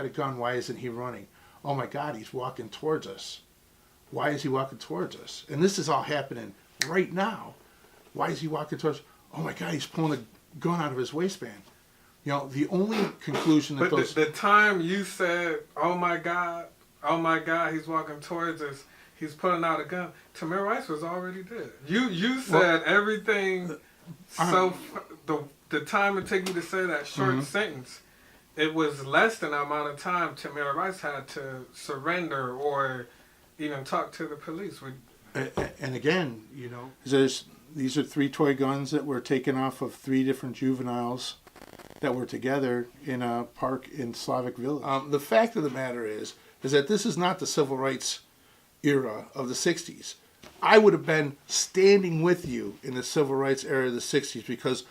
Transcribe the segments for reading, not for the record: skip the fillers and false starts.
a gun. Why isn't he running? Oh my God, he's walking towards us. Why is he walking towards us? And this is all happening right now. Why is he walking towards us? Oh my God, he's pulling a gun out of his waistband. You know, the only conclusion that But the time you said, oh my God, he's walking towards us, he's pulling out a gun, Tamir Rice was already dead. You said everything, so the time it took you to say that short sentence, it was less than the amount of time Tamir Rice had to surrender or even talk to the police. And again, you know, these are 3 toy guns that were taken off of 3 different juveniles that were together in a park in Slavic Village. The fact of the matter is that this is not the civil rights era of the 60s. I would have been standing with you in the civil rights era of the 60s, because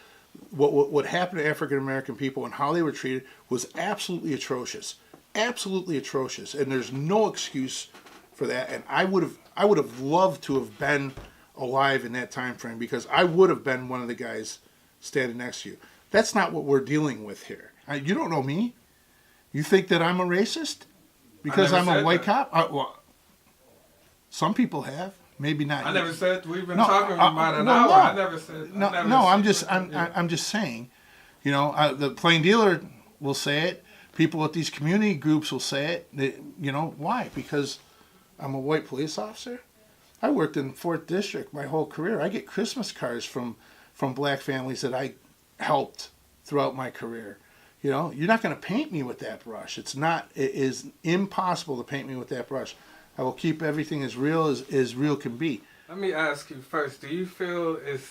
what happened to African American people and how they were treated was absolutely atrocious. Absolutely atrocious. And there's no excuse for that. And I would have loved to have been alive in that time frame, because I would have been one of the guys standing next to you. That's not what we're dealing with here. You don't know me. You think that I'm a racist because I'm a white cop? Well, some people have. Maybe not. I never said. We've been talking about an hour. I never said. I'm just saying. You know, the plain dealer will say it. People at these community groups will say it. You know why? Because I'm a white police officer. I worked in 4th District my whole career. I get Christmas cards from black families that I helped throughout my career. You know, you're not going to paint me with that brush. It is impossible to paint me with that brush. I will keep everything as real as real can be. Let me ask you first, do you feel is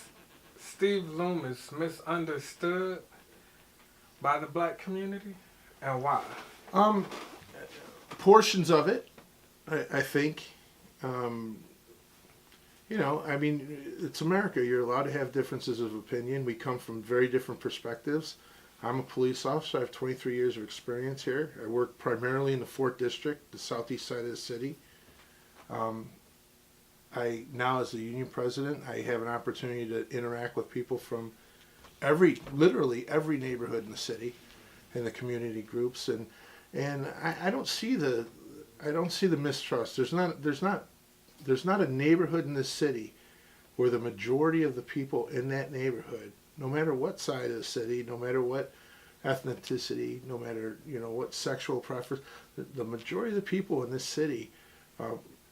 Steve Loomis misunderstood by the black community, and why? Portions of it, I think. You know, I mean, it's America. You're allowed to have differences of opinion. We come from very different perspectives. I'm a police officer. I have 23 years of experience here. I work primarily in the 4th District, the southeast side of the city. Now as the union president, I have an opportunity to interact with people from literally every neighborhood in the city, and the community groups, and I don't see the mistrust. There's not a neighborhood in this city where the majority of the people in that neighborhood, no matter what side of the city, no matter what ethnicity, no matter what sexual preference, the majority of the people in this city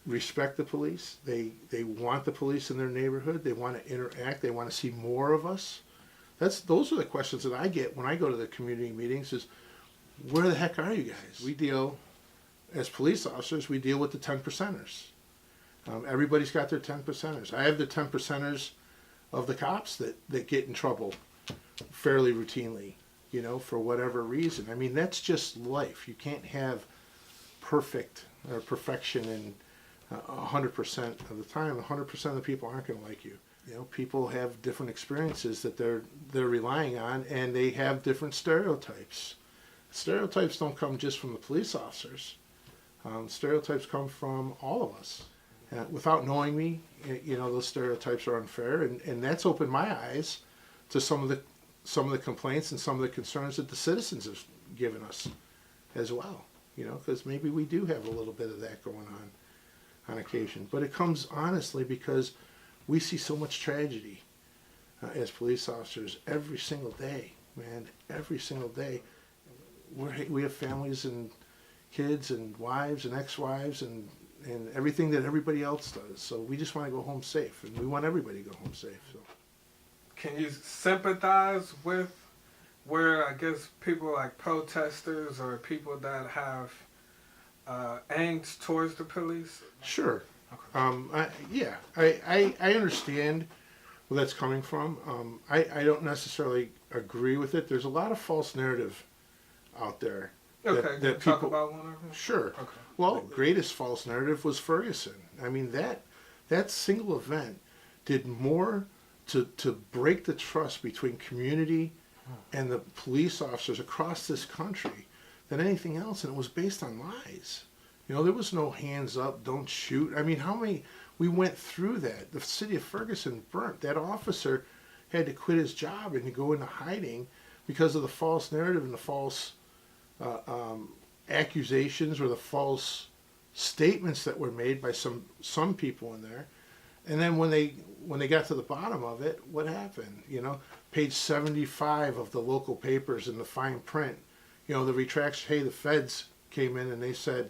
respect the police. They want the police in their neighborhood. They want to interact. They want to see more of us. Those are the questions that I get when I go to the community meetings is, where the heck are you guys? We deal, as police officers, we deal with the 10 percenters. Everybody's got their 10 percenters. I have the 10 percenters of the cops that get in trouble fairly routinely, for whatever reason. I mean, that's just life. You can't have perfection in 100% of the time. 100% of the people aren't going to like you. People have different experiences that they're relying on, and they have different stereotypes. Stereotypes don't come just from the police officers. Stereotypes come from all of us. Without knowing me, those stereotypes are unfair, and that's opened my eyes to some of the complaints and some of the concerns that the citizens have given us as well. Because maybe we do have a little bit of that going on occasion. But it comes honestly because we see so much tragedy as police officers every single day, man. Every single day, we have families and kids and wives and ex-wives and everything that everybody else does. So we just want to go home safe, and we want everybody to go home safe. So, can you sympathize with where, I guess, people like protesters or people that have angst towards the police? Sure. Okay. I understand where that's coming from. I don't necessarily agree with it. There's a lot of false narrative out there. Okay, that talk people, about one of them? Sure. Okay. Well, greatest false narrative was Ferguson. I mean, that single event did more to break the trust between community and the police officers across this country than anything else, and it was based on lies. There was no hands up, don't shoot. I mean, we went through that. The city of Ferguson burnt. That officer had to quit his job and to go into hiding because of the false narrative and the false accusations or the false statements that were made by some people in there. And then when they got to the bottom of it, what happened? Page 75 of the local papers in the fine print, the retraction, hey, the feds came in and they said,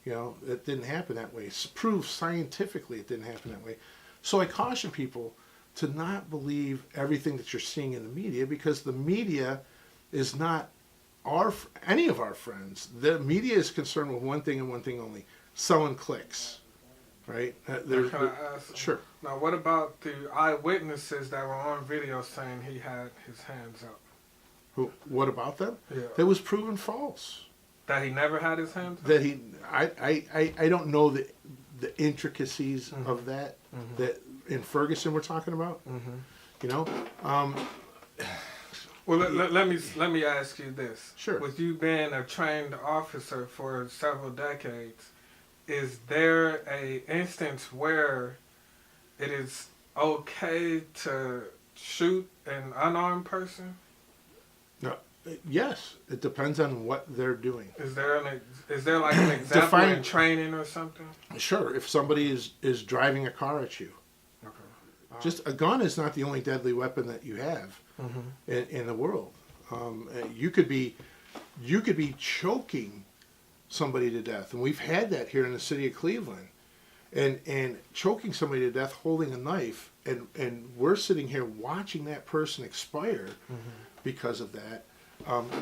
it didn't happen that way. It's proved scientifically it didn't happen that way. So I caution people to not believe everything that you're seeing in the media, because the media is not any of our friends. The media is concerned with one thing and one thing only: selling clicks, right? Can I ask? Sure. Now, what about the eyewitnesses that were on video saying he had his hands up? What about them? Yeah. That was proven false. That he never had his hands up? That I don't know the intricacies of that. That in Ferguson we're talking about. Well, let me ask you this. Sure. With you being a trained officer for several decades, is there a instance where it is okay to shoot an unarmed person? No. Yes, it depends on what they're doing. Is there like an example in training or something? Sure. If somebody is driving a car at you, just a gun is not the only deadly weapon that you have in the world. You could be choking somebody to death, and we've had that here in the city of Cleveland, and choking somebody to death holding a knife, and we're sitting here watching that person expire because of that.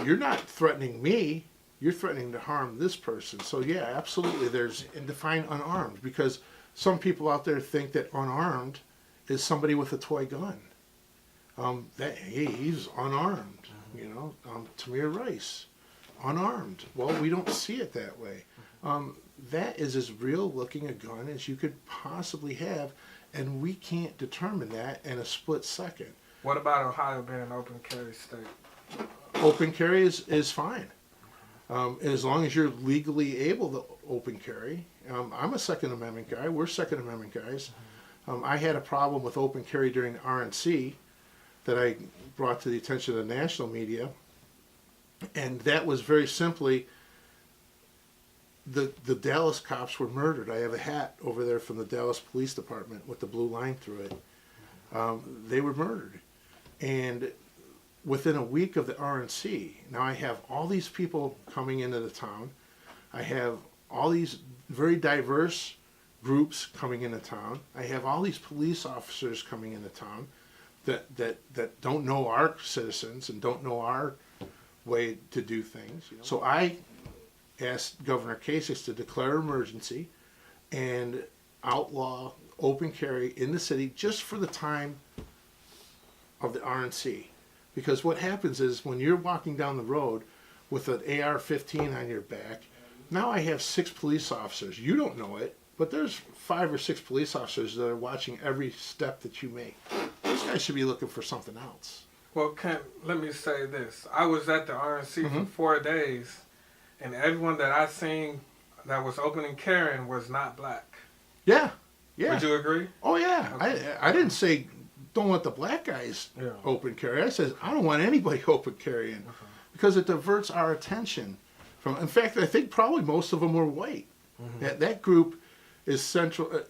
You're not threatening me. You're threatening to harm this person. So yeah, absolutely. And define unarmed, because some people out there think that unarmed is somebody with a toy gun. Hey, he's unarmed. Tamir Rice, unarmed. Well, we don't see it that way. That is as real looking a gun as you could possibly have, and we can't determine that in a split second. What about Ohio being an open carry state? Open carry is fine, as long as you're legally able to open carry. I'm a Second Amendment guy. We're Second Amendment guys. I had a problem with open carry during the RNC that I brought to the attention of the national media, and that was very simply the Dallas cops were murdered. I have a hat over there from the Dallas Police Department with the blue line through it. They were murdered, and within a week of the RNC, now I have all these people coming into the town. I have all these very diverse groups coming into town. I have all these police officers coming into town that don't know our citizens and don't know our way to do things. So I asked Governor Kasich to declare emergency and outlaw open carry in the city just for the time of the RNC. Because what happens is when you're walking down the road with an AR-15 on your back, now I have 6 police officers. You don't know it, but there's 5 or 6 police officers that are watching every step that you make. Those guys should be looking for something else. Well, let me say this. I was at the RNC for 4 days, and everyone that I seen that was opening carrying was not black. Yeah, yeah. Would you agree? Oh, yeah. Okay. I didn't say don't let the black guys open carry. I said I don't want anybody open carrying because it diverts our attention from. In fact, I think probably most of them were white. That group is centered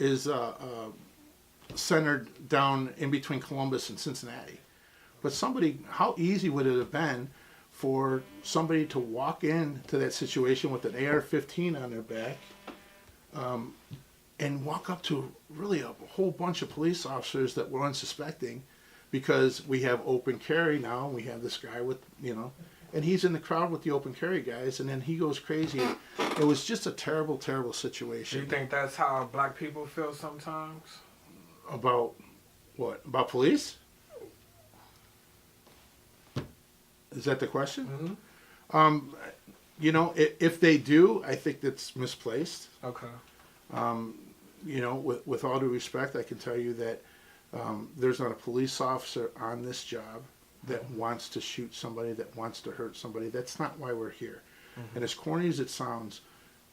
down in between Columbus and Cincinnati. But how easy would it have been for somebody to walk into that situation with an AR-15 on their back and walk up to really a whole bunch of police officers that were unsuspecting, because we have open carry now. We have this guy with, and he's in the crowd with the open carry guys, and then he goes crazy. It was just a terrible, terrible situation. Do you think that's how black people feel sometimes? About what? About police? Is that the question? If they do, I think that's misplaced. Okay. With all due respect, I can tell you that there's not a police officer on this job that wants to shoot somebody, that wants to hurt somebody. That's not why we're here. And as corny as it sounds,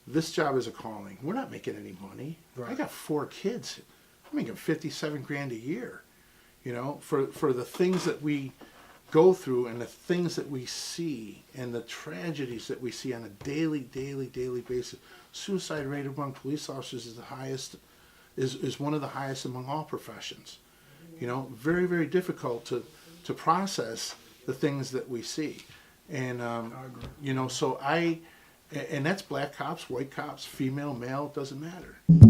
this job is a calling. We're not making any money. Right. I got 4 kids. I'm making $57,000 a year. For the things that we go through and the things that we see and the tragedies that we see on a daily basis, suicide rate among police officers is the highest, is one of the highest among all professions. You know, very, very difficult to process the things that we see. And, you know, so and that's black cops, white cops, female, male, it doesn't matter.